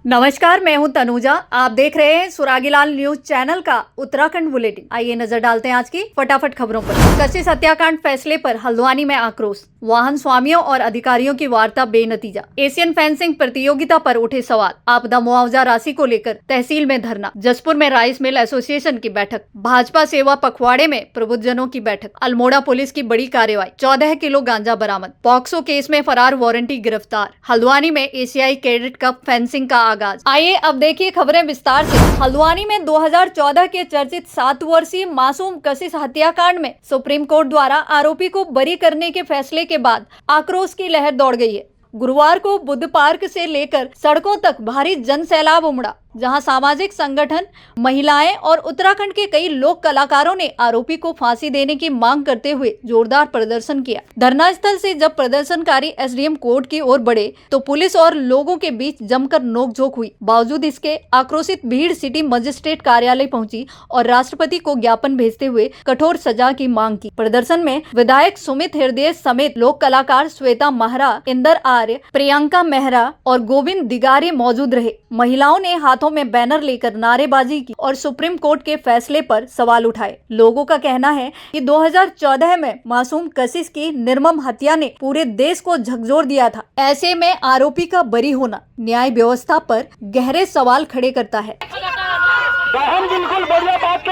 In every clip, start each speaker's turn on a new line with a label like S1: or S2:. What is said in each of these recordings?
S1: नमस्कार, मैं हूं तनुजा। आप देख रहे हैं सुरागीलाल न्यूज चैनल का उत्तराखंड बुलेटिन। आइए नजर डालते हैं आज की फटाफट खबरों पर। कशिश हत्याकांड फैसले पर हल्द्वानी में आक्रोश, वाहन स्वामियों और अधिकारियों की वार्ता बेनतीजा। एशियन फेंसिंग प्रतियोगिता पर उठे सवाल, आपदा मुआवजा राशि को लेकर तहसील में धरना। जसपुर में राइस मिल एसोसिएशन की बैठक। भाजपा सेवा पखवाड़े में प्रबुद्धजनों की बैठक। अल्मोड़ा पुलिस की बड़ी कार्रवाई, 14 किलो गांजा बरामद। पॉक्सो केस में फरार वारंटी गिरफ्तार। हल्द्वानी में एशियाई कैडेट कप फेंसिंग का आगाज। आइए अब देखिए खबरें विस्तार से। हल्द्वानी में 2014 के चर्चित 7 वर्षीय मासूम कशिश हत्याकांड में सुप्रीम कोर्ट द्वारा आरोपी को बरी करने के फैसले के बाद आक्रोश की लहर दौड़ गई है। गुरुवार को बुद्ध पार्क से लेकर सड़कों तक भारी जन सैलाब उमड़ा, जहां सामाजिक संगठन, महिलाएं और उत्तराखंड के कई लोक कलाकारों ने आरोपी को फांसी देने की मांग करते हुए जोरदार प्रदर्शन किया। धरना स्थल से जब प्रदर्शनकारी एसडीएम कोर्ट की ओर बढ़े तो पुलिस और लोगों के बीच जमकर नोकझोंक हुई। बावजूद इसके आक्रोशित भीड़ सिटी मजिस्ट्रेट कार्यालय पहुंची और राष्ट्रपति को ज्ञापन भेजते हुए कठोर सजा की मांग की। प्रदर्शन में विधायक सुमित हृदय समेत लोक कलाकार श्वेता महरा, इंदर आर्य, प्रियंका मेहरा और गोविंद दिगारे मौजूद रहे। महिलाओं ने हाथों में बैनर लेकर नारेबाजी की और सुप्रीम कोर्ट के फैसले पर सवाल उठाए। लोगों का कहना है कि 2014 में मासूम कशिश की निर्मम हत्या ने पूरे देश को झकझोर दिया था। ऐसे में आरोपी का बरी होना न्याय व्यवस्था पर गहरे सवाल खड़े करता है।
S2: बहन बिल्कुल बढ़िया बात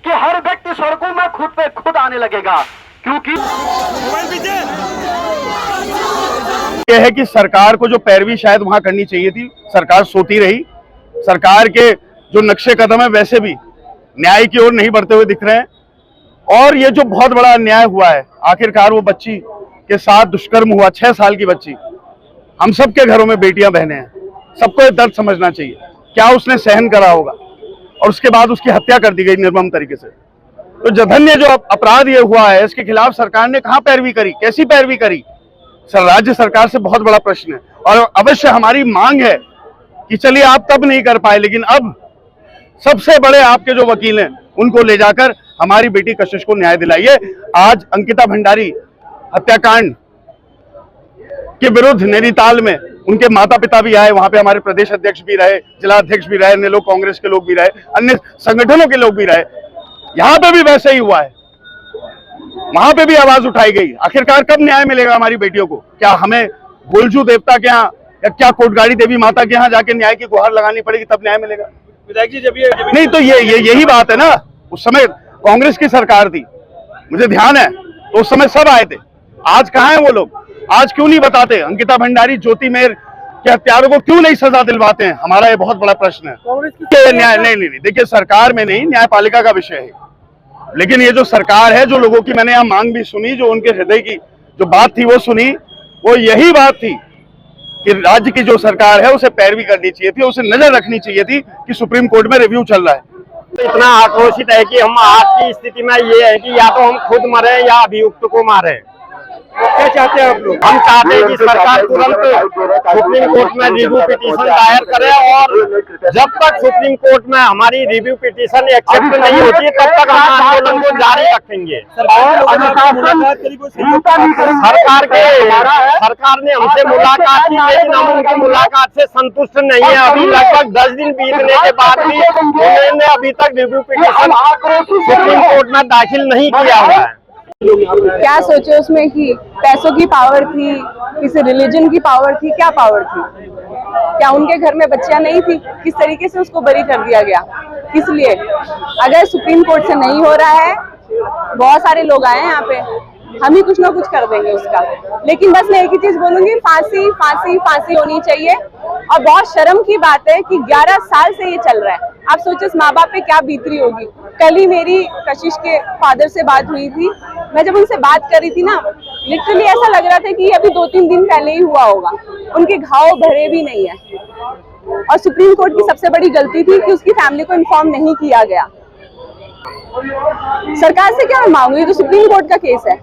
S2: कि हर व्यक्ति सड़कों में खुद पे खुद आने लगेगा, क्योंकि
S3: यह है कि सरकार को जो पैरवी शायद वहां करनी चाहिए थी, सरकार सोती रही। सरकार के जो नक्शे कदम है वैसे भी न्याय की ओर नहीं बढ़ते हुए दिख रहे हैं। और ये जो बहुत बड़ा अन्याय हुआ है, आखिरकार वो बच्ची के साथ दुष्कर्म हुआ, 6 साल की बच्ची। हम सबके घरों में बेटियां बहनें हैं, सबको ये दर्द समझना चाहिए। क्या उसने सहन करा होगा और उसके बाद उसकी हत्या कर दी गई निर्मम तरीके से। तो जघन्य जो अपराध ये हुआ है, इसके खिलाफ सरकार ने कहाँ पैरवी करी, कैसी पैरवी करी? राज्य सरकार से बहुत बड़ा प्रश्न है। और अवश्य हमारी मांग है कि चलिए आप तब नहीं कर पाए, लेकिन अब सबसे बड़े आपके जो वकील हैं उनको ले जाकर हमारी बेटी कशिश को न्याय दिलाइए। आज अंकिता भंडारी हत्याकांड के विरुद्ध नैनीताल में उनके माता पिता भी आए, वहां पे हमारे प्रदेश अध्यक्ष भी रहे, जिला अध्यक्ष भी रहे, अन्य लोग कांग्रेस के लोग भी रहे, अन्य संगठनों के लोग भी रहे। यहां पे भी वैसे ही हुआ है, वहां पे भी आवाज उठाई गई। आखिरकार कब न्याय मिलेगा हमारी बेटियों को? क्या हमें भोलजू देवता के यहाँ या क्या कोटगाड़ी देवी माता के यहाँ जाके न्याय की गुहार लगानी पड़ेगी तब न्याय मिलेगा? विधायक जी जब नहीं तो यही बात है ना। उस समय कांग्रेस की सरकार थी, मुझे ध्यान है, तो उस समय सब आए थे। आज कहाँ हैं वो लोग? आज क्यों नहीं बताते? अंकिता भंडारी, ज्योति मेहर के हत्यारों को क्यों नहीं सजा दिलवाते हैं? हमारा ये बहुत बड़ा प्रश्न है। न्याय नहीं, देखिए सरकार में नहीं, न्यायपालिका का विषय है। लेकिन ये जो सरकार है, जो लोगों की मैंने यहाँ मांग भी सुनी, जो उनके हृदय की जो बात थी वो सुनी, वो यही बात थी कि राज्य की जो सरकार है उसे पैरवी करनी चाहिए थी, उसे नजर रखनी चाहिए थी कि सुप्रीम कोर्ट में रिव्यू चल रहा है।
S2: तो इतना आक्रोशित है कि हम आज की स्थिति में ये है कि या तो हम खुद मरे या अभियुक्त को मारे। क्या चाहते हैं आप लोग? हम चाहते हैं कि सरकार तुरंत सुप्रीम कोर्ट में रिव्यू पिटीशन दायर करे, और जब तक सुप्रीम कोर्ट में हमारी रिव्यू पिटीशन एक्सेप्ट नहीं होती तब तक हम आंदोलन को जारी रखेंगे। सरकार ने हमसे मुलाकात की, लेकिन हम उनकी मुलाकात से संतुष्ट नहीं है। अभी लगभग 10 दिन बीतने के बाद भी उन्होंने अभी तक रिव्यू पिटीशन सुप्रीम कोर्ट में दाखिल नहीं किया हुआ है।
S4: क्या सोचे उसमें कि पैसों की पावर थी, किसी रिलीजन की पावर थी, क्या पावर थी? क्या उनके घर में बच्चियां नहीं थी? किस तरीके से उसको बरी कर दिया गया, किस लिए? अगर सुप्रीम कोर्ट से नहीं हो रहा है, बहुत सारे लोग आए हैं यहाँ पे, हम ही कुछ ना कुछ कर देंगे उसका। लेकिन बस मैं एक ही चीज बोलूंगी, फांसी फांसी फांसी होनी चाहिए। और बहुत शर्म की बात है कि 11 साल से ये चल रहा है। आप सोचो इस माँ बाप पे क्या बीतरी होगी। कल ही मेरी कशिश के फादर से बात हुई थी। मैं जब उनसे बात कर रही थी ना, लिटरली ऐसा लग रहा था कि अभी 2-3 दिन पहले ही हुआ होगा। उनके घाव भरे भी नहीं है। और सुप्रीम कोर्ट की सबसे बड़ी गलती थी कि उसकी फैमिली को इन्फॉर्म नहीं किया गया। सरकार से क्या मैं मांगू, ये तो सुप्रीम कोर्ट का केस है।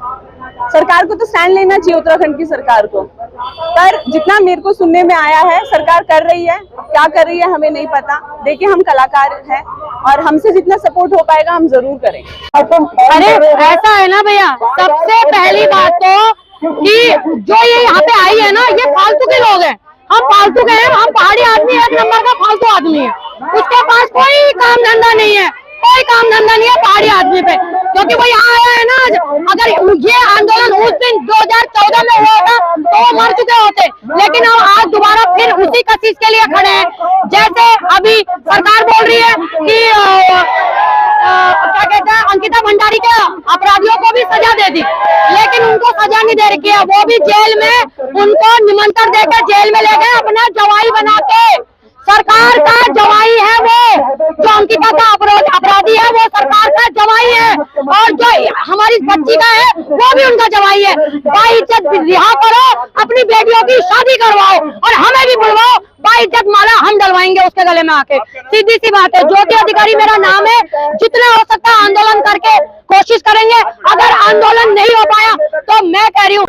S4: सरकार को तो स्टैंड लेना चाहिए, उत्तराखंड की सरकार को। पर जितना मेरे को सुनने में आया है, सरकार कर रही है, क्या कर रही है हमें नहीं पता। देखिए हम कलाकार हैं और हमसे जितना सपोर्ट हो पाएगा हम जरूर करेंगे।
S5: अरे ऐसा है ना भैया, सबसे पहली बात तो कि जो ये यहाँ पे आई है ना, ये फालतू के लोग हैं। हम फालतू के हैं, हम पहाड़ी आदमी एक नंबर का फालतू आदमी है। उसके पास कोई काम धंधा नहीं है, कोई काम धंधा नहीं है पहाड़ी आदमी पे, क्योंकि वो यहाँ आया है ना। अगर ये आंदोलन उस दिन 2014 में हुआ था तो वो मर चुके होते, लेकिन हम आज दोबारा फिर उसी कशिश के लिए खड़े हैं। जैसे अभी सरकार बोल रही है कि क्या कहते हैं, अंकिता भंडारी के अपराधियों को भी सजा दे दी, लेकिन उनको सजा नहीं दे रखी है। वो भी जेल में उनको निमंत्रण देकर जेल में ले गए अपना जवाई बना के। सरकार का जवाई है वो, जो अंकिता का अपराधी है वो सरकार का जवाई है, और जो हमारी बच्ची का है वो भी उनका जवाई है। बाइज्जत रिहा करो, अपनी बेटियों की शादी करवाओ और हमें भी बुलवाओ, बाइज्जत माला हम डलवाएंगे उसके गले में आके। सीधी सी बात है। ज्योति अधिकारी मेरा नाम है। जितना हो सकता है आंदोलन करके कोशिश करेंगे। अगर आंदोलन नहीं हो पाया तो मैं कह रही हूँ,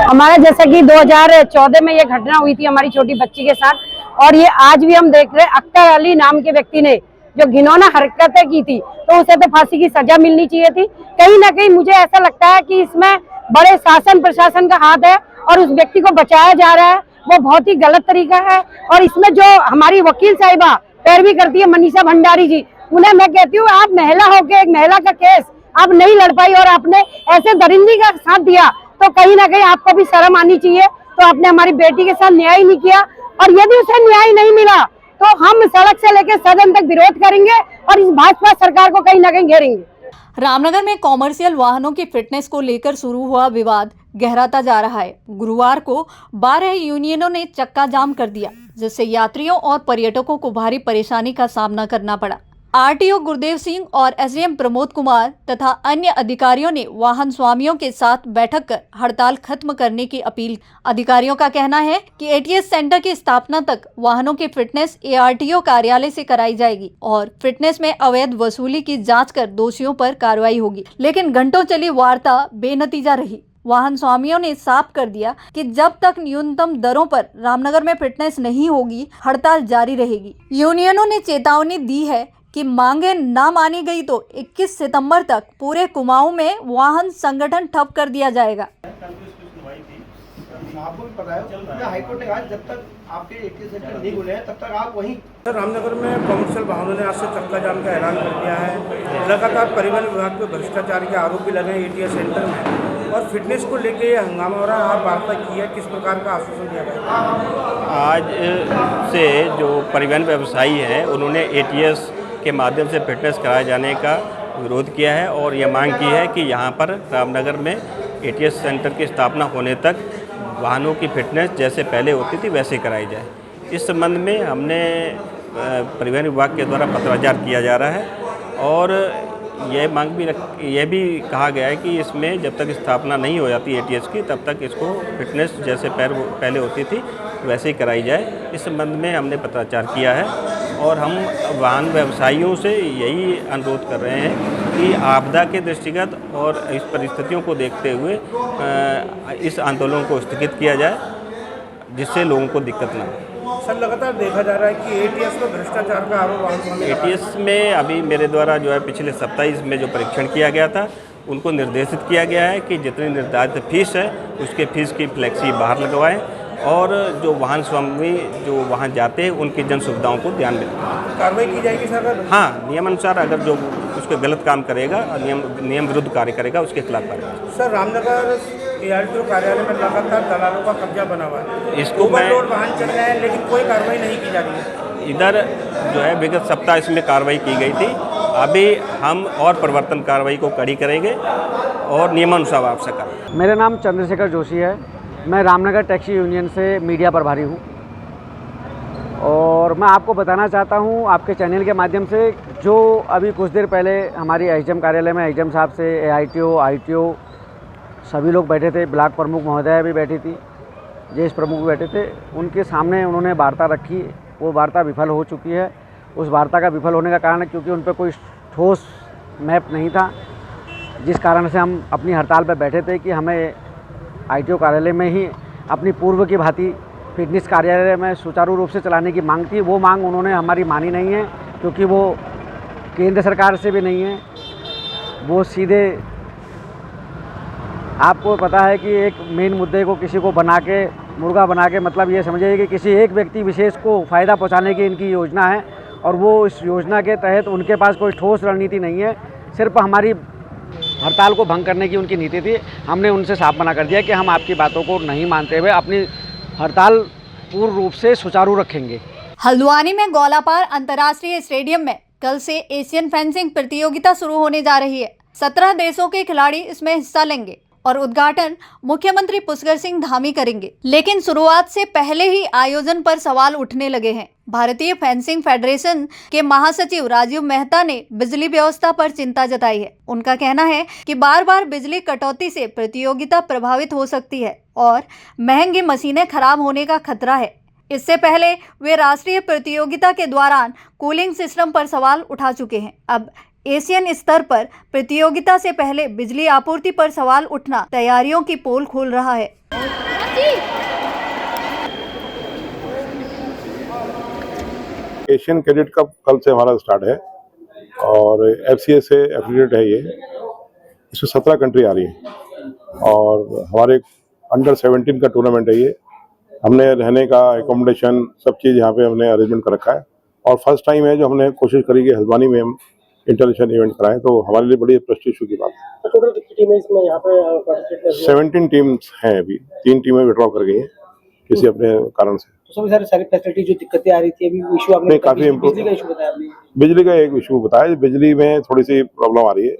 S5: हमारा जैसे कि 2014 में ये घटना हुई थी हमारी छोटी बच्ची के साथ, और ये आज भी हम देख रहे हैं अख्तर अली नाम के व्यक्ति ने जो घिनौना हरकतें की थी, तो उसे तो फांसी की सजा मिलनी चाहिए थी। कहीं ना कहीं मुझे ऐसा लगता है कि इसमें बड़े शासन प्रशासन का हाथ है और उस व्यक्ति को बचाया जा रहा है, वो बहुत ही गलत तरीका है। और इसमें जो हमारी वकील साहिबा पैरवी करती है मनीषा भंडारी जी, उन्हें मैं कहती हूँ आप महिला होकर एक महिला का केस आप नहीं लड़ पाई और आपने ऐसे दरिंदी का साथ दिया, तो कहीं ना कहीं आपको भी शर्म आनी चाहिए। तो आपने हमारी बेटी के साथ न्याय नहीं किया, और यदि उसे न्याय नहीं मिला तो हम सड़क से लेकर सदन तक विरोध करेंगे और इस भाजपा सरकार को कहीं ना कहीं घेरेंगे।
S1: रामनगर में कॉमर्शियल वाहनों की फिटनेस को लेकर शुरू हुआ विवाद गहराता जा रहा है। गुरुवार को 12 यूनियनों ने चक्का जाम कर दिया, जिससे यात्रियों और पर्यटकों को भारी परेशानी का सामना करना पड़ा। आरटीओ गुरदेव सिंह और एसडीएम प्रमोद कुमार तथा अन्य अधिकारियों ने वाहन स्वामियों के साथ बैठक कर हड़ताल खत्म करने की अपील। अधिकारियों का कहना है कि एटीएस सेंटर की स्थापना तक वाहनों की फिटनेस एआरटीओ कार्यालय से कराई जाएगी और फिटनेस में अवैध वसूली की जांच कर दोषियों पर कार्रवाई होगी। लेकिन घंटों चली वार्ता बेनतीजा रही। वाहन स्वामियों ने साफ कर दिया कि जब तक न्यूनतम दरों पर रामनगर में फिटनेस नहीं होगी, हड़ताल जारी रहेगी। यूनियनों ने चेतावनी दी है कि मांगे ना मानी गई तो 21 सितंबर तक पूरे कुमाऊं में वाहन संगठन ठप कर दिया जाएगा।
S6: आपको भी पता है हाईकोर्ट ने कहा जब तक आपके एटीएस सेंटर नहीं खुले हैं तब तक आप वहीं।
S7: सर, रामनगर में कॉमर्शियल वाहनों ने आज से चक्का जाम का ऐलान कर दिया है। लगातार परिवहन विभाग पे भ्रष्टाचार के आरोप भी लगे एटीएस सेंटर में, और फिटनेस को लेके ये हंगामा हो रहा है। आप वार्ता की है, किस प्रकार का आश्वासन दिया गया?
S2: आज से जो परिवहन व्यवसायी हैं उन्होंने एटीएस के माध्यम से फिटनेस कराए जाने का विरोध किया है और ये मांग की है कि यहाँ पर रामनगर में एटीएस सेंटर की स्थापना होने तक वाहनों की फिटनेस जैसे पहले होती थी वैसे कराई जाए। इस संबंध में हमने परिवहन विभाग के द्वारा पत्राचार किया जा रहा है और यह भी कहा गया है कि इसमें जब तक स्थापना नहीं हो जाती एटीएस की तब तक इसको फिटनेस जैसे पहले होती थी वैसे ही कराई जाए। इस संबंध में हमने पत्राचार किया है और हम वाहन व्यवसायियों से यही अनुरोध कर रहे हैं कि आपदा के दृष्टिगत और इस परिस्थितियों को देखते हुए इस आंदोलन को स्थगित किया जाए, जिससे लोगों को दिक्कत ना हो।
S7: सर, लगातार देखा जा रहा है कि एटीएस में भ्रष्टाचार का आरोप
S2: एटीएस में अभी मेरे द्वारा जो है पिछले सप्ताह इसमें जो परीक्षण किया गया था उनको निर्देशित किया गया है कि जितनी निर्धारित फीस है उसके फीस की फ्लेक्सी बाहर लगवाएं और जो वाहन स्वामी जो वहाँ जाते हैं उनकी जन सुविधाओं को ध्यान में रखें।
S7: कार्रवाई की जाएगी सर?
S2: हाँ, नियमानुसार अगर जो उसके गलत काम करेगा नियम विरुद्ध कार्य करेगा उसके खिलाफ कार्रवाई।
S7: सर, रामनगर एआरटीओ कार्यालय में लगातार दलालों का कब्जा बना हुआ है।
S2: इसको
S7: ओवरलोड वाहन चल रहे हैं लेकिन कोई कार्रवाई नहीं की जा रही है।
S2: इधर जो है विगत सप्ताह इसमें कार्रवाई की गई थी। अभी हम और परिवर्तन कार्रवाई को कड़ी करेंगे और नियमानुसार आवश्यक कार्रवाई।
S8: मेरा नाम चंद्रशेखर जोशी है। मैं रामनगर टैक्सी यूनियन से मीडिया प्रभारी हूँ और मैं आपको बताना चाहता हूँ आपके चैनल के माध्यम से, जो अभी कुछ देर पहले हमारी एसडीएम कार्यालय में एसडीएम साहब से एआईटीओ आईटीओ सभी लोग बैठे थे, ब्लॉक प्रमुख महोदया भी बैठी थी, जेएस प्रमुख भी बैठे थे। उनके सामने उन्होंने वार्ता रखी, वो वार्ता विफल हो चुकी है। उस वार्ता का विफल होने का कारण क्योंकि उन पर कोई ठोस मैप नहीं था, जिस कारण से हम अपनी हड़ताल पर बैठे थे कि हमें आईटीओ कार्यालय में ही अपनी पूर्व की भांति फिटनेस कार्यालय में सुचारू रूप से चलाने की मांग थी। वो मांग उन्होंने हमारी मानी नहीं है, क्योंकि वो केंद्र सरकार से भी नहीं है, वो सीधे आपको पता है कि एक मेन मुद्दे को किसी को बना के मुर्गा बना के मतलब ये समझिए कि किसी एक व्यक्ति विशेष को फ़ायदा पहुंचाने की इनकी योजना है और वो इस योजना के तहत उनके पास कोई ठोस रणनीति नहीं है, सिर्फ हमारी हड़ताल को भंग करने की उनकी नीति थी। हमने उनसे साफ मना कर दिया कि हम आपकी बातों को नहीं मानते हुए अपनी हड़ताल पूर्ण रूप से सुचारू रखेंगे।
S1: हल्द्वानी में गौलापार अंतर्राष्ट्रीय स्टेडियम में कल से एशियन फेंसिंग प्रतियोगिता शुरू होने जा रही है। 17 देशों के खिलाड़ी इसमें हिस्सा लेंगे और उद्घाटन मुख्यमंत्री पुष्कर सिंह धामी करेंगे। लेकिन शुरुआत से पहले ही आयोजन पर सवाल उठने लगे हैं। भारतीय फेंसिंग फेडरेशन के महासचिव राजीव मेहता ने बिजली व्यवस्था पर चिंता जताई है। उनका कहना है कि बार बार बिजली कटौती से प्रतियोगिता प्रभावित हो सकती है और महंगी मशीनें खराब होने का खतरा है। इससे पहले वे राष्ट्रीय प्रतियोगिता के दौरान कूलिंग सिस्टम पर सवाल उठा चुके हैं। अब एशियन स्तर पर प्रतियोगिता से पहले बिजली आपूर्ति पर सवाल उठना तैयारियों की पोल खोल रहा है।
S9: एशियन कैडेट कप कल से हमारा स्टार्ट है और FCA से एफिलिएट है ये। इसमें 17 कंट्री आ रही है और हमारे अंडर 17 का टूर्नामेंट है ये। हमने रहने का एकोमोडेशन सब चीज़ यहाँ पे हमने अरेंजमेंट कर रखा है और फर्स्ट टाइम है जो हमने कोशिश करी कि हल्द्वानी में हम इंटरनेशनल इवेंट कराएं, तो हमारे लिए बड़ी प्रेस्टीज की बात है।
S6: टोटल कितनी टीमें इसमें यहाँ पे पार्टिसिपेट कर रही हैं?
S9: 17 टीम्स हैं अभी, 3 टीमें विड्रॉ कर गई हैं किसी अपने कारण से।
S6: तो सारी फैसिलिटी जो दिक्कतें आ रही थी, अभी इशू आपने
S9: काफी
S6: बिजली का इशू बताया आपने।
S9: बिजली का एक इशू बताया, बिजली में थोड़ी सी प्रॉब्लम आ रही है,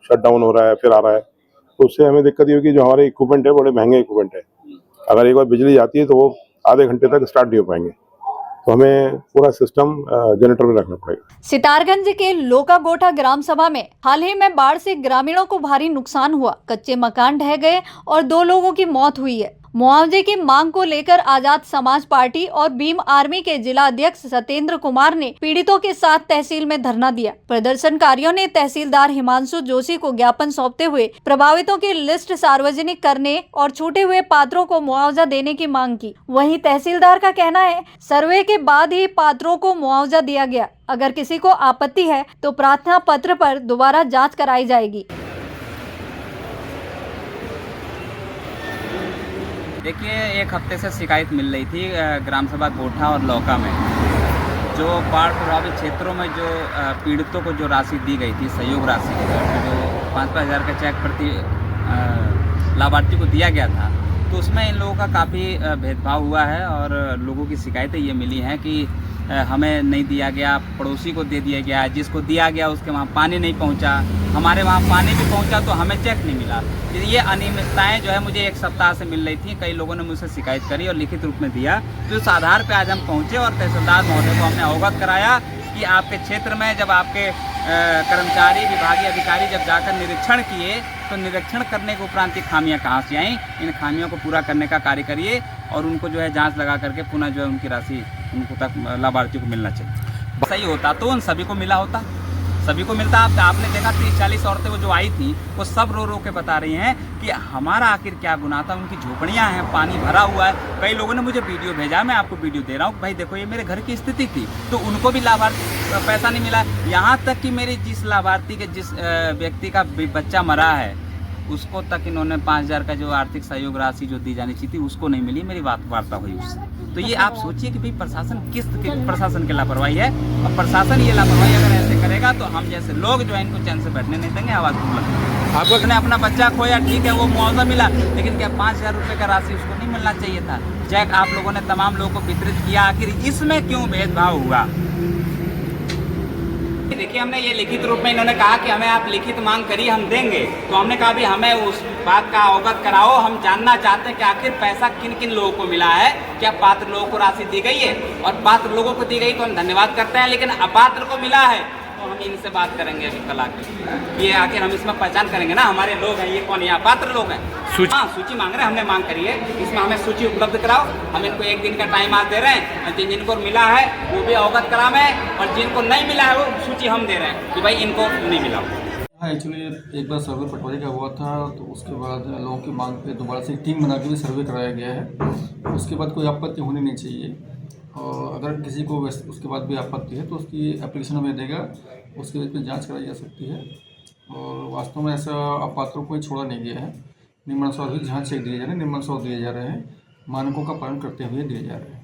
S9: शट डाउन हो रहा है फिर आ रहा है, तो उससे हमें दिक्कत ये होगी। जो हमारे इक्विपमेंट है बड़े महंगे इक्विपमेंट है, अगर एक बार बिजली जाती है तो वो आधे घंटे तक स्टार्ट नहीं हो पाएंगे, तो हमें पूरा सिस्टम जनरेटर में रखना पड़ेगा।
S1: सितारगंज के लोकागोटा ग्राम सभा में हाल ही में बाढ़ से ग्रामीणों को भारी नुकसान हुआ। कच्चे मकान ढह गए और 2 लोगों की मौत हुई है। मुआवजे की मांग को लेकर आजाद समाज पार्टी और भीम आर्मी के जिला अध्यक्ष सत्येंद्र कुमार ने पीड़ितों के साथ तहसील में धरना दिया। प्रदर्शनकारियों ने तहसीलदार हिमांशु जोशी को ज्ञापन सौंपते हुए प्रभावितों की लिस्ट सार्वजनिक करने और छूटे हुए पात्रों को मुआवजा देने की मांग की। वहीं तहसीलदार का कहना है, सर्वे के बाद ही पात्रों को मुआवजा दिया गया। अगर किसी को आपत्ति है तो प्रार्थना पत्र पर दोबारा जाँच कराई जाएगी।
S10: देखिए, 1 हफ्ते से शिकायत मिल रही थी ग्राम सभा कोठा और लौका में, जो बाढ़ प्रभावित क्षेत्रों में जो पीड़ितों को जो राशि दी गई थी, सहयोग राशि जो 5-5 हज़ार का चेक प्रति लाभार्थी को दिया गया था, तो उसमें इन लोगों का काफ़ी भेदभाव हुआ है और लोगों की शिकायतें ये मिली हैं कि हमें नहीं दिया गया, पड़ोसी को दे दिया गया, जिसको दिया गया उसके वहाँ पानी नहीं पहुँचा, हमारे वहाँ पानी भी पहुँचा तो हमें चेक नहीं मिला। ये अनियमितताएं जो है मुझे 1 सप्ताह से मिल रही थी। कई लोगों ने मुझसे शिकायत करी और लिखित रूप में दिया, तो उस आधार पर आज हम पहुँचे और तहसीलदार महोदय को हमने अवगत कराया कि आपके क्षेत्र में जब आपके कर्मचारी विभागीय अधिकारी जब जाकर निरीक्षण किए तो निरीक्षण करने के उपरांत ये खामियां कहाँ से आई, इन खामियों को पूरा करने का कार्य करिए और उनको जो है जांच लगा करके पुनः जो है उनकी राशि उनको तक लाभार्थियों को मिलना चाहिए। सही होता तो उन सभी को मिला होता, सभी को मिलता। आपने देखा 30-40 औरतें वो जो आई थी वो सब रो रो के बता रही हैं कि हमारा आखिर क्या गुनाह था, उनकी झोपड़ियां हैं, पानी भरा हुआ है। कई लोगों ने मुझे वीडियो भेजा, मैं आपको वीडियो दे रहा हूँ, भाई देखो ये मेरे घर की स्थिति थी, तो उनको भी लाभार्थी पैसा नहीं मिला। यहाँ तक कि मेरी जिस लाभार्थी के जिस व्यक्ति का बच्चा मरा है उसको तक इन्होंने 5,000 का जो आर्थिक सहयोग राशि जो दी जानी चाहिए थी उसको नहीं मिली। मेरी वार्ता हुई उससे। तो ये आप सोचिए कि भाई प्रशासन किस प्रशासन की लापरवाही है, और प्रशासन ये लापरवाही अगर ऐसे करेगा तो हम जैसे लोग जो है इनको चैन से बैठने नहीं देंगे, आवाज़ बुलंद। आपको ने अपना बच्चा खोया, ठीक है, वो मुआवजा मिला, लेकिन क्या 5,000 रुपये का राशि उसको नहीं मिलना चाहिए था? चेक आप लोगों ने तमाम लोगों को वितरित किया, आखिर इसमें क्यों भेदभाव हुआ? देखिए, हमने ये लिखित रूप में इन्होंने कहा कि हमें आप लिखित मांग करिए, हम देंगे, तो हमने कहा भी हमें उस बात का अवगत कराओ, हम जानना चाहते हैं कि आखिर पैसा किन किन लोगों को मिला है, क्या पात्र लोगों को राशि दी गई है, और पात्र लोगों को दी गई तो हम धन्यवाद करते हैं, लेकिन अपात्र को मिला है तो हम इनसे बात करेंगे अभी कल आके, ये आखिर हम इसमें पहचान करेंगे ना हमारे लोग हैं ये कौन है, अपात्र लोग हैं। सूची मांग रहे हैं, हमने मांग करी है, इसमें हमें सूची उपलब्ध कराओ। हम इनको 1 दिन का टाइम आज दे रहे हैं, जिनको मिला है वो भी अवगत करावें, और जिनको नहीं मिला है वो सूची हम दे रहे हैं कि भाई इनको नहीं मिला।
S11: हाँ, एक्चुअली एक बार सर्वे पटवारी का हुआ था, तो उसके बाद लोगों की मांग पे दोबारा से टीम बना के भी सर्वे कराया गया है। उसके बाद कोई आपत्ति होनी नहीं चाहिए, और अगर किसी को उसके बाद भी आपत्ति है तो उसकी एप्लीकेशन हमें देगा, उसके बाद जांच कराई जा सकती है। और वास्तव में ऐसा अपात्रों को छोड़ा नहीं गया है, निम्नानुसार ही जहाँ चेक दिए जा रहे हैं, निम्नानुसार दिए जा रहे हैं, मानकों का पालन करते हुए दिए जा रहे हैं।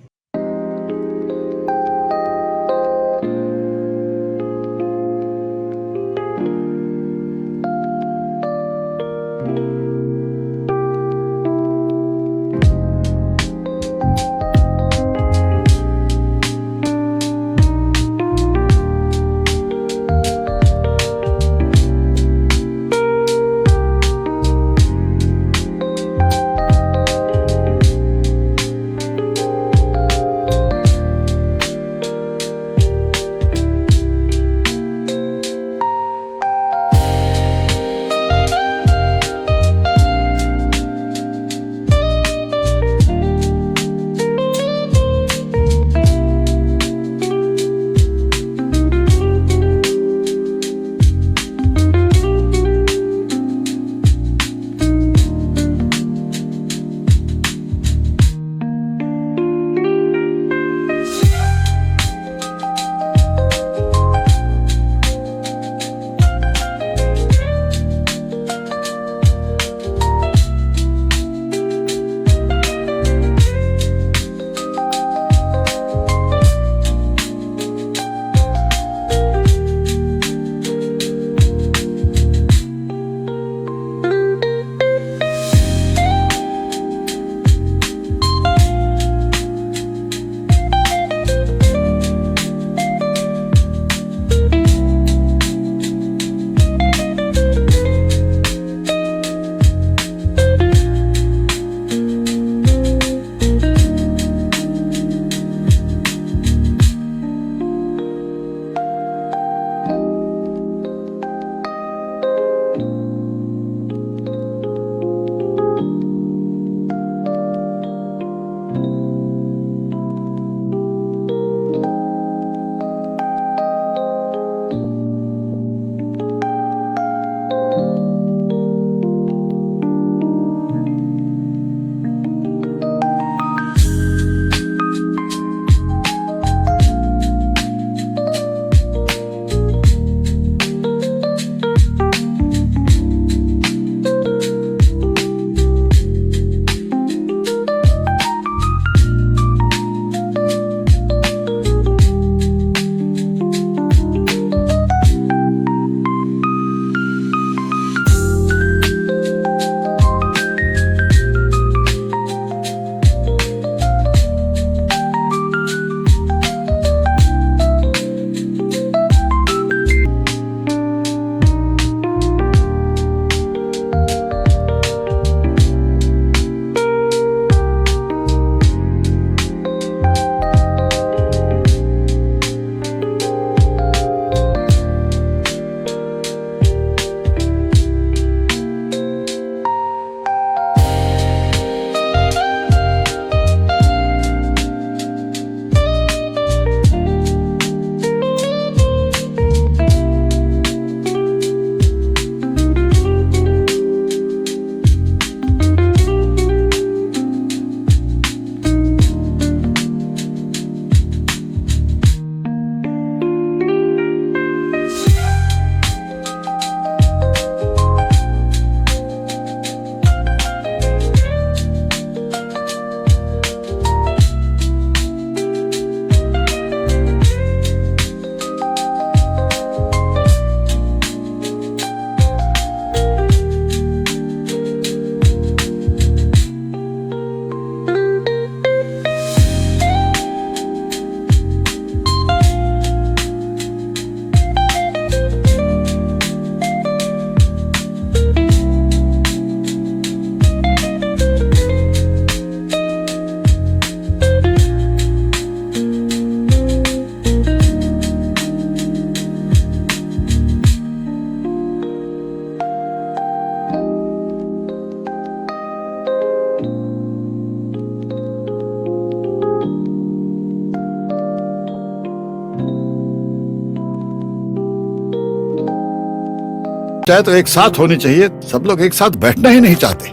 S12: चाहे तो एक साथ होनी चाहिए, सब लोग एक साथ बैठना ही नहीं चाहते।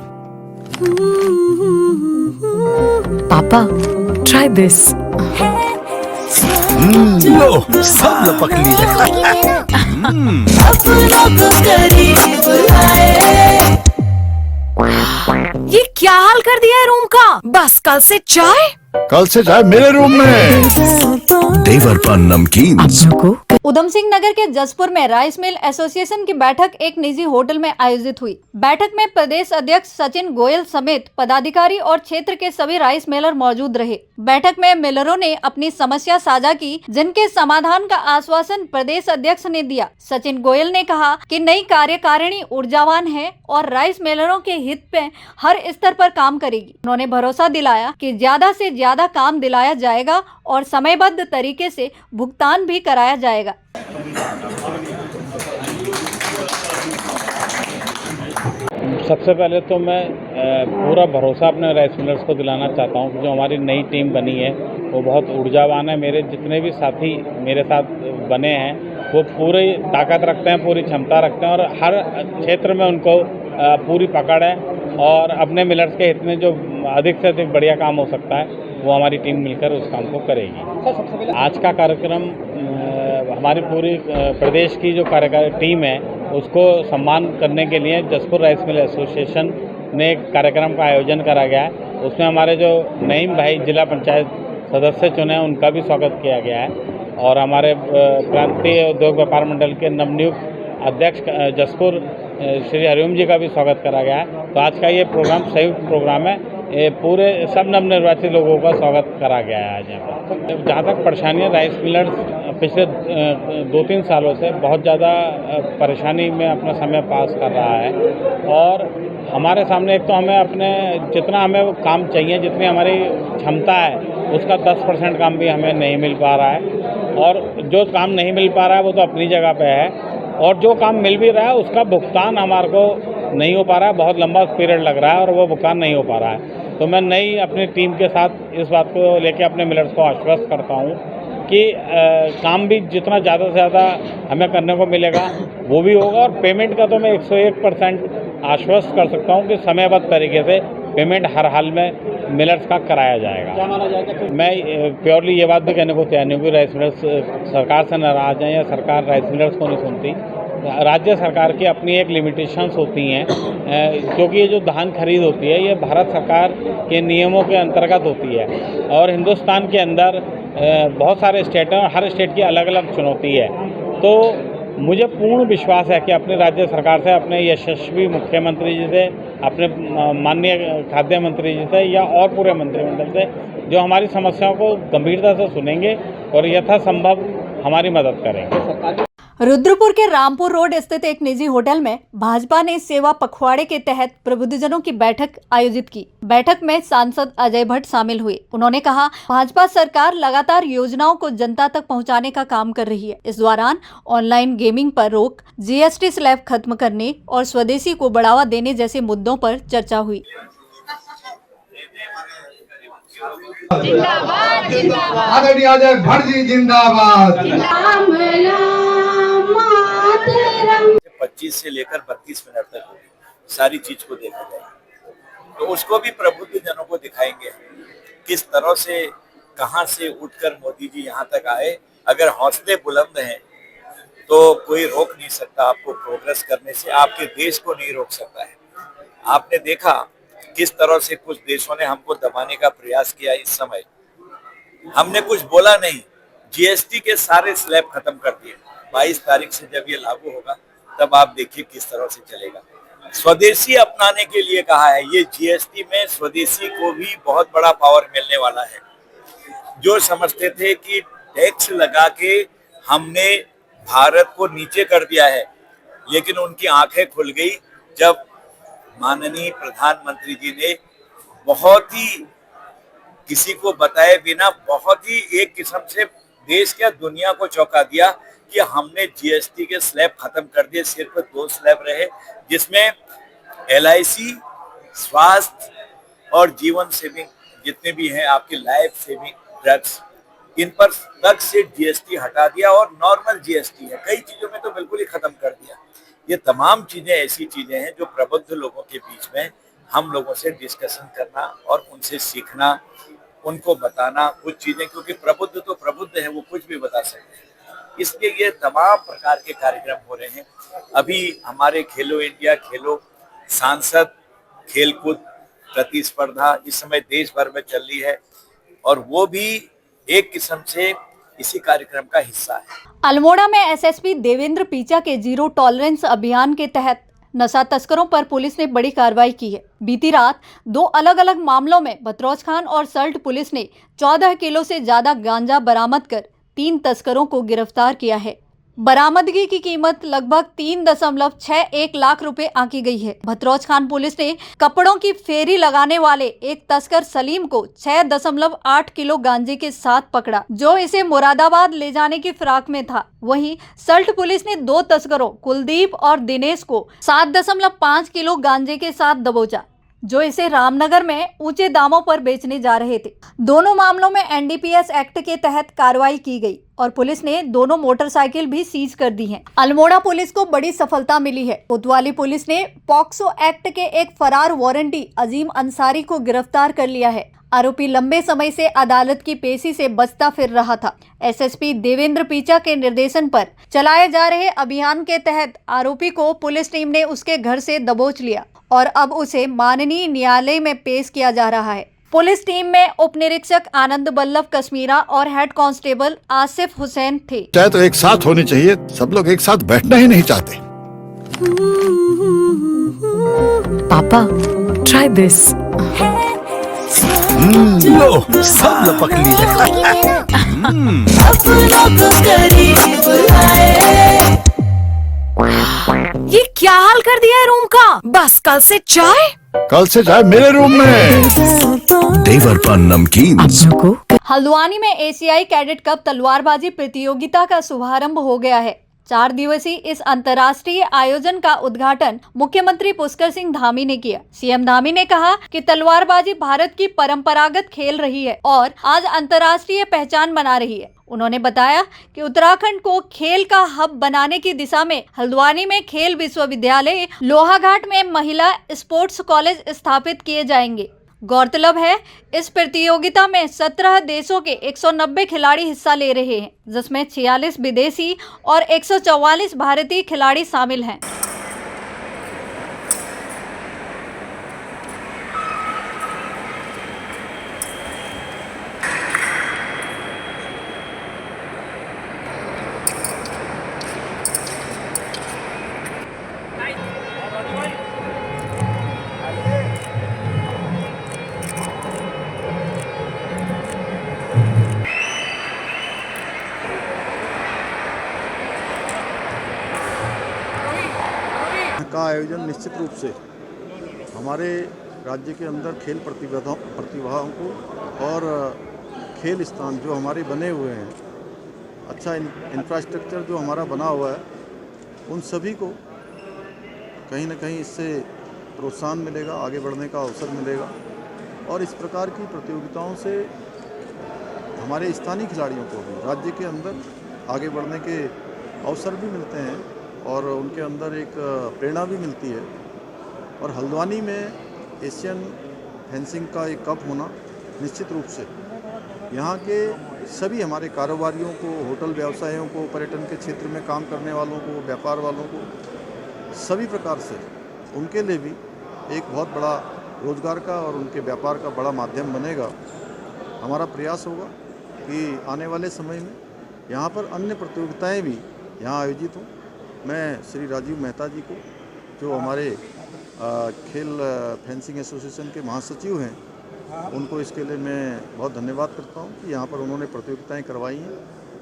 S13: पापा, try this.
S12: लो, सब लपक लिए।
S13: अपना तो करीब आए। ये क्या हाल कर दिया है रूम का? बस कल से चाय
S12: कल से चाय मेरे रूम में। देवर पान नमकीन।
S1: उधम सिंह नगर के जसपुर में राइस मिल एसोसिएशन की बैठक एक निजी होटल में आयोजित हुई। बैठक में प्रदेश अध्यक्ष सचिन गोयल समेत पदाधिकारी और क्षेत्र के सभी राइस मिलर मौजूद रहे। बैठक में मिलरों ने अपनी समस्या साझा की, जिनके समाधान का आश्वासन प्रदेश अध्यक्ष ने दिया। सचिन गोयल ने कहा कि नई कार्यकारिणी ऊर्जावान है और राइस मिलरों के हित में हर स्तर पर काम करेगी। उन्होंने भरोसा दिलाया कि ज्यादा से ज्यादा काम दिलाया जाएगा और समयबद्ध तरीके से भुगतान भी कराया जाएगा।
S14: सबसे पहले तो मैं पूरा भरोसा अपने राइस मिलर्स को दिलाना चाहता हूँ कि जो हमारी नई टीम बनी है वो बहुत ऊर्जावान है। मेरे जितने भी साथी मेरे साथ बने हैं वो पूरी ताकत रखते हैं, पूरी क्षमता रखते हैं और हर क्षेत्र में उनको पूरी पकड़ है और अपने मिलर्स के हित में जो अधिक से अधिक बढ़िया काम हो सकता है वो हमारी टीम मिलकर उस काम को करेगी। आज का कार्यक्रम हमारी पूरी प्रदेश की जो कार्यकारी टीम है उसको सम्मान करने के लिए जसपुर राइस मिल एसोसिएशन ने एक कार्यक्रम का आयोजन करा गया है। उसमें हमारे जो नईम भाई जिला पंचायत सदस्य चुने हैं उनका भी स्वागत किया गया है और हमारे प्रांतीय उद्योग व्यापार मंडल के नवनियुक्त अध्यक्ष जसपुर श्री हरिओम जी का भी स्वागत करा गया है। तो आज का ये प्रोग्राम संयुक्त प्रोग्राम है, ये पूरे सब नवनिर्वाचित लोगों का स्वागत करा गया है आज यहाँ पर। जहाँ तक परेशानियाँ राइस मिलर्स पिछले 2-3 सालों से बहुत ज़्यादा परेशानी में अपना समय पास कर रहा है और हमारे सामने एक तो हमें अपने जितना हमें वो काम चाहिए, जितनी हमारी क्षमता है उसका 10% काम भी हमें नहीं मिल पा रहा है और जो काम नहीं मिल पा रहा है वो तो अपनी जगह पे है और जो काम मिल भी रहा है उसका भुगतान हमारे को नहीं हो पा रहा है। बहुत लंबा पीरियड लग रहा है और वो भुगतान नहीं हो पा रहा है। तो मैं नई अपनी टीम के साथ इस बात को लेकर अपने मिलर्स को आश्वस्त करता हूँ कि काम भी जितना ज़्यादा से ज़्यादा हमें करने को मिलेगा वो भी होगा और पेमेंट का तो मैं 101% आश्वस्त कर सकता हूँ कि समयबद्ध तरीके से पेमेंट हर हाल में मिलर्स का कराया जाएगा। क्या माना जाएगा? मैं प्योरली ये बात भी कहने को तैयार नहीं हूँ कि राइस मिलर्स सरकार से नाराज हैं या सरकार राइस मिलर्स को नहीं सुनती। राज्य सरकार की अपनी एक लिमिटेशंस होती हैं क्योंकि ये जो धान खरीद होती है ये भारत सरकार के नियमों के अंतर्गत होती है और हिंदुस्तान के अंदर बहुत सारे स्टेट हैं और हर स्टेट की अलग अलग चुनौती है। तो मुझे पूर्ण विश्वास है कि अपने राज्य सरकार से, अपने यशस्वी मुख्यमंत्री जी से, अपने माननीय खाद्य मंत्री जी से या और पूरे मंत्रिमंडल से जो हमारी समस्याओं को गंभीरता से सुनेंगे और यथासंभव हमारी मदद करेंगे।
S1: रुद्रपुर के रामपुर रोड स्थित एक निजी होटल में भाजपा ने सेवा पखवाड़े के तहत प्रबुद्धजनों की बैठक आयोजित की। बैठक में सांसद अजय भट्ट शामिल हुए। उन्होंने कहा, भाजपा सरकार लगातार योजनाओं को जनता तक पहुंचाने का काम कर रही है। इस दौरान ऑनलाइन गेमिंग पर रोक, जीएसटी स्लैब खत्म करने और स्वदेशी को बढ़ावा देने जैसे मुद्दों पर चर्चा हुई।
S15: जिंदाबाद जिंदाबाद आदरणीय अजय भट्ट जी जिंदाबाद।
S16: 25 से लेकर 32 मिनट तक सारी चीज को देखा जाए तो उसको भी प्रबुद्ध जनों को दिखाएंगे किस तरह से कहां से उठकर मोदी जी यहां तक आए। अगर हौसले बुलंद हैं तो कोई रोक नहीं सकता आपको प्रोग्रेस करने से, आपके देश को नहीं रोक सकता है। आपने देखा किस तरह से कुछ देशों ने हमको दबाने का प्रयास किया। इस समय हमने कुछ बोला नहीं, जीएसटी के सारे स्लैब खत्म कर दिए। 22 तारीख से जब ये लागू होगा तब आप देखिए किस तरह से चलेगा। स्वदेशी अपनाने के लिए कहा है, ये जीएसटी में स्वदेशी को भी बहुत बड़ा पावर मिलने वाला है। जो समझते थे कि टैक्स लगा के हमने भारत को नीचे कर दिया है, लेकिन उनकी आंखें खुल गई जब माननीय प्रधानमंत्री जी ने बहुत ही किसी को बताए बिना बहुत ही एक किस्म से देश क्या दुनिया को चौंका दिया कि हमने जीएसटी के स्लैब खत्म कर दिए। सिर्फ 2 स्लैब रहे जिसमें LIC, स्वास्थ्य और जीवन सेविंग जितने भी हैं आपके लाइफ सेविंग ड्रग्स, इन पर तक से जीएसटी हटा दिया और नॉर्मल जीएसटी है। कई चीजों में तो बिल्कुल ही खत्म कर दिया। ये तमाम चीजें ऐसी चीजें हैं जो प्रबुद्ध लोगों के बीच में हम लोगों से डिस्कशन करना और उनसे सीखना, उनको बताना कुछ चीजें, क्योंकि प्रबुद्ध तो प्रबुद्ध है, वो कुछ भी बता सकते हैं। इसलिए ये तमाम प्रकार के कार्यक्रम हो रहे हैं। अभी हमारे खेलो इंडिया, खेलो सांसद, खेलकूद प्रतिस्पर्धा इस समय देश भर में चल रही है और वो भी एक किस्म से इसी कार्यक्रम का हिस्सा है।
S1: अल्मोड़ा में एसएसपी देवेंद्र पीचा के जीरो टॉलरेंस अभियान के तहत नशा तस्करों पर पुलिस ने बड़ी कार्रवाई की है। बीती रात 2 अलग अलग मामलों में भतरौज खान और सल्ट पुलिस ने 14 किलो से ज्यादा गांजा बरामद कर 3 तस्करों को गिरफ्तार किया है। बरामदगी की कीमत लगभग 3.61 लाख रुपए आंकी गई है। भतरौज खान पुलिस ने कपड़ों की फेरी लगाने वाले एक तस्कर सलीम को 6.8 किलो गांजे के साथ पकड़ा, जो इसे मुरादाबाद ले जाने की फिराक में था। वहीं सल्ट पुलिस ने 2 तस्करों कुलदीप और दिनेश को 7.5 किलो गांजे के साथ दबोचा, जो इसे रामनगर में ऊंचे दामों पर बेचने जा रहे थे। दोनों मामलों में एनडीपीएस एक्ट के तहत कार्रवाई की गई और पुलिस ने दोनों मोटरसाइकिल भी सीज कर दी हैं। अल्मोड़ा पुलिस को बड़ी सफलता मिली है। कोतवाली पुलिस ने पॉक्सो एक्ट के एक फरार वारंटी अजीम अंसारी को गिरफ्तार कर लिया है। आरोपी लंबे समय से अदालत की पेशी से बचता फिर रहा था। एसएसपी देवेंद्र पीचा के निर्देशन पर चलाए जा रहे अभियान के तहत आरोपी को पुलिस टीम ने उसके घर से दबोच लिया और अब उसे माननीय न्यायालय में पेश किया जा रहा है। पुलिस टीम में उप निरीक्षक आनंद बल्लभ कश्मीरा और हेड कांस्टेबल आसिफ हुसैन थे।
S12: चाहे तो एक साथ होनी चाहिए, सब लोग एक साथ बैठना ही नहीं चाहते।
S13: पापा, ट्राई दिस।
S12: लो, सब लपक लिए।
S13: ये क्या हाल कर दिया है रूम का? बस कल से चाय
S12: मेरे रूम में। देवर पान नमकीन।
S1: हल्द्वानी में एशियाई कैडेट कप तलवारबाजी प्रतियोगिता का शुभारंभ हो गया है। 4 दिवसीय इस अंतर्राष्ट्रीय आयोजन का उद्घाटन मुख्यमंत्री पुष्कर सिंह धामी ने किया। सीएम धामी ने कहा कि तलवारबाजी भारत की परंपरागत खेल रही है और आज अंतर्राष्ट्रीय पहचान बना रही है। उन्होंने बताया कि उत्तराखंड को खेल का हब बनाने की दिशा में हल्द्वानी में खेल विश्वविद्यालय, लोहाघाट में महिला स्पोर्ट्स कॉलेज स्थापित किए जाएंगे। गौरतलब है, इस प्रतियोगिता में 17 देशों के 190 खिलाड़ी हिस्सा ले रहे हैं, जिसमें 46 विदेशी और 144 भारतीय खिलाड़ी शामिल हैं।
S17: का आयोजन निश्चित रूप से हमारे राज्य के अंदर खेल प्रतिभाओं को और खेल स्थान जो हमारे बने हुए हैं, अच्छा इंफ्रास्ट्रक्चर जो हमारा बना हुआ है, उन सभी को कहीं ना कहीं इससे प्रोत्साहन मिलेगा, आगे बढ़ने का अवसर मिलेगा और इस प्रकार की प्रतियोगिताओं से हमारे स्थानीय खिलाड़ियों को भी राज्य के अंदर आगे बढ़ने के अवसर भी मिलते हैं और उनके अंदर एक प्रेरणा भी मिलती है। और हल्द्वानी में एशियन फेंसिंग का एक कप होना निश्चित रूप से यहाँ के सभी हमारे कारोबारियों को, होटल व्यवसायियों को, पर्यटन के क्षेत्र में काम करने वालों को, व्यापार वालों को, सभी प्रकार से उनके लिए भी एक बहुत बड़ा रोजगार का और उनके व्यापार का बड़ा माध्यम बनेगा। हमारा प्रयास होगा कि आने वाले समय में यहाँ पर अन्य प्रतियोगिताएं भी यहाँ आयोजित हों। मैं श्री राजीव मेहता जी को, जो हमारे खेल फेंसिंग एसोसिएशन के महासचिव हैं, उनको इसके लिए मैं बहुत धन्यवाद करता हूं कि यहाँ पर उन्होंने प्रतियोगिताएं करवाई हैं।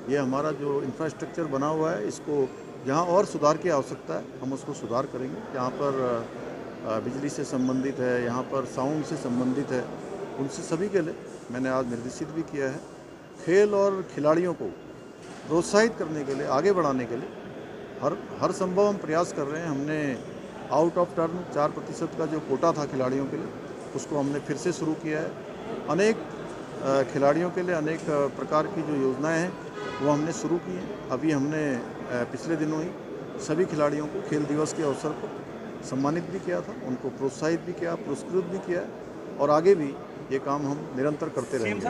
S17: ये हमारा जो इंफ्रास्ट्रक्चर बना हुआ है, इसको जहाँ और सुधार की आवश्यकता है हम उसको सुधार करेंगे। यहाँ पर बिजली से संबंधित है, यहाँ पर साउंड से संबंधित है, उनसे सभी के लिए मैंने आज निर्देशित भी किया है। खेल और खिलाड़ियों को प्रोत्साहित करने के लिए, आगे बढ़ाने के लिए हर संभव हम प्रयास कर रहे हैं। हमने आउट ऑफ टर्न 4% का जो कोटा था खिलाड़ियों के लिए, उसको हमने फिर से शुरू किया है। अनेक खिलाड़ियों के लिए अनेक प्रकार की जो योजनाएं हैं वो हमने शुरू की हैं। अभी हमने पिछले दिनों ही सभी खिलाड़ियों को खेल दिवस के अवसर पर सम्मानित भी किया था, उनको प्रोत्साहित भी किया, पुरस्कृत भी किया और आगे भी ये काम हम निरंतर करते रहेंगे।